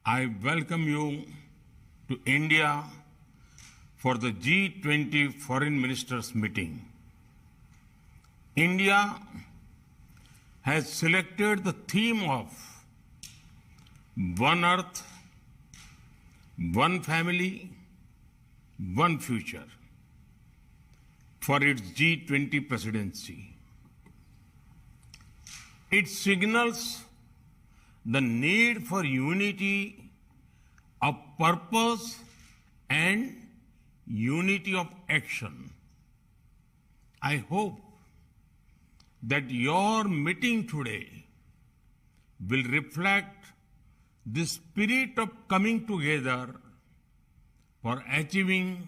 I welcome you to India for the G20 Foreign Ministers meeting. India has selected the theme of One Earth, One Family, One Future for its G20 presidency. It signals the need for unity of purpose and unity of action. I hope that your meeting today will reflect the spirit of coming together for achieving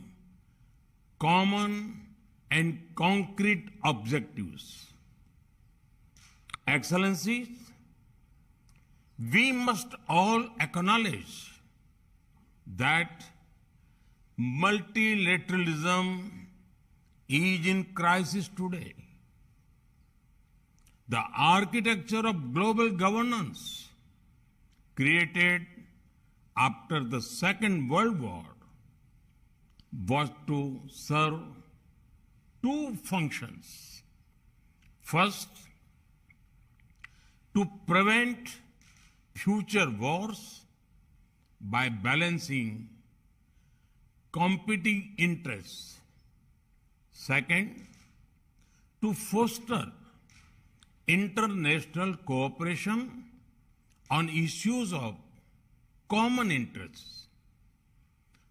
common and concrete objectives. Excellencies, we must all acknowledge that multilateralism is in crisis today. The architecture of global governance created after the Second World War was to serve two functions. First, to prevent future wars by balancing competing interests. Second, to foster international cooperation on issues of common interests.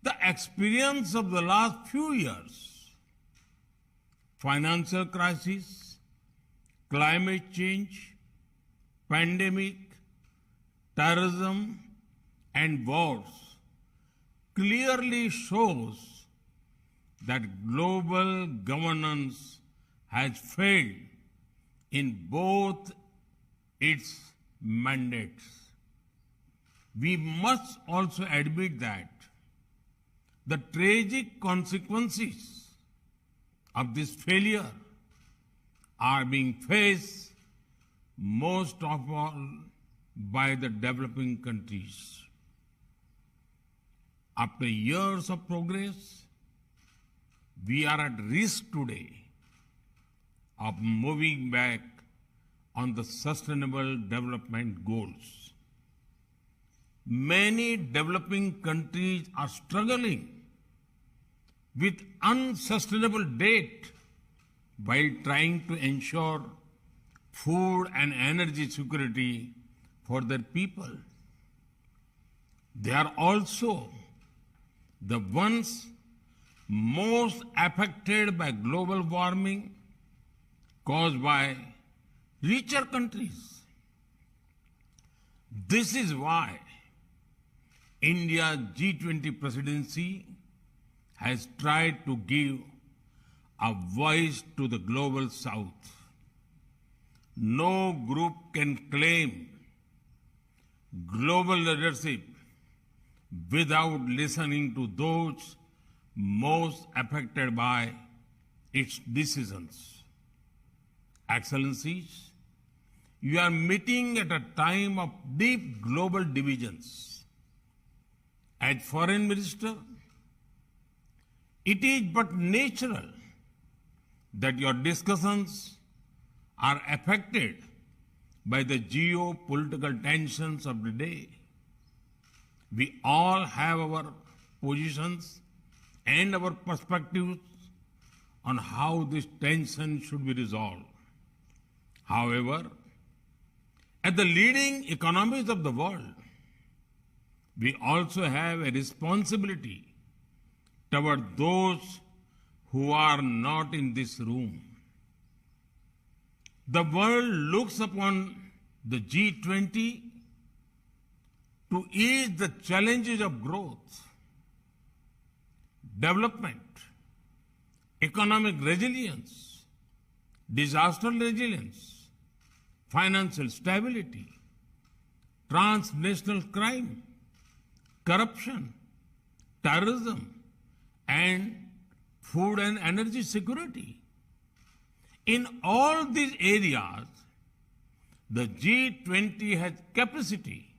The experience of the last few years, financial crisis, climate change, pandemic, terrorism, and wars clearly shows that global governance has failed in both its mandates. We must also admit that the tragic consequences of this failure are being faced most of all by the developing countries. After years of progress, we are at risk today of moving back on the sustainable development goals. Many developing countries are struggling with unsustainable debt while trying to ensure food and energy security for their people. They are also the ones most affected by global warming caused by richer countries. This is why India's G20 presidency has tried to give a voice to the global south. No group can claim global leadership without listening to those most affected by its decisions. Excellencies, you are meeting at a time of deep global divisions. As Foreign Minister, it is but natural that your discussions are affected by the geopolitical tensions of the day. We all have our positions and our perspectives on how this tension should be resolved. However, as the leading economies of the world, we also have a responsibility toward those who are not in this room. The world looks upon the G20 to ease the challenges of growth, development, economic resilience, disaster resilience, financial stability, transnational crime, corruption, terrorism, and food and energy security. In all these areas, the G20 has capacity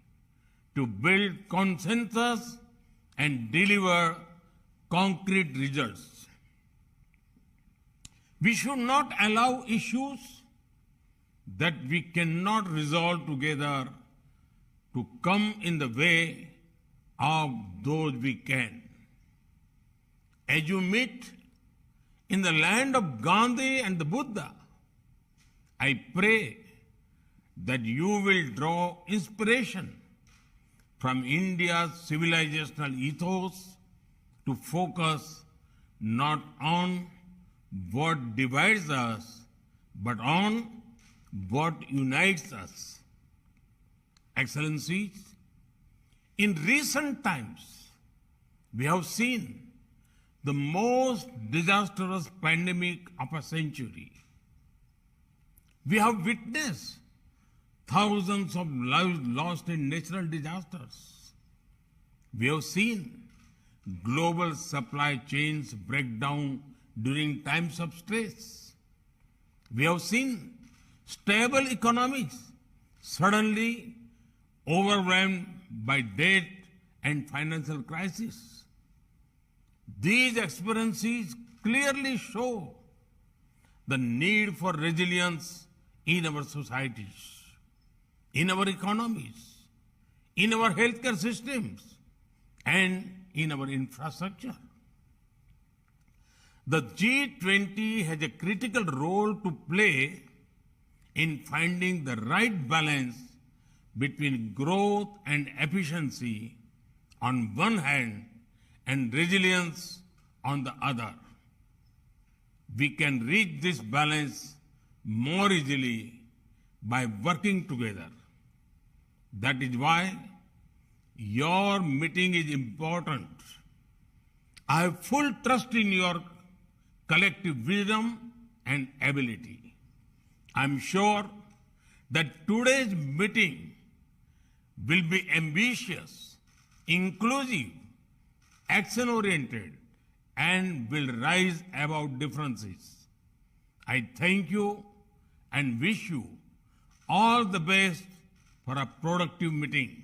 to build consensus and deliver concrete results. We should not allow issues that we cannot resolve together to come in the way of those we can. As you meet in the land of Gandhi and the Buddha, I pray that you will draw inspiration from India's civilizational ethos to focus not on what divides us, but on what unites us. Excellencies, in recent times, we have seen the most disastrous pandemic of a century. We have witnessed thousands of lives lost in natural disasters. We have seen global supply chains break down during times of stress. We have seen stable economies suddenly overwhelmed by debt and financial crisis. These experiences clearly show the need for resilience in our societies, in our economies, in our healthcare systems, and in our infrastructure. The G20 has a critical role to play in finding the right balance between growth and efficiency on one hand and resilience on the other. We can reach this balance more easily by working together. That is why your meeting is important. I have full trust in your collective wisdom and ability. I am sure that today's meeting will be ambitious, inclusive, action-oriented, and will rise above differences. I thank you and wish you all the best for a productive meeting.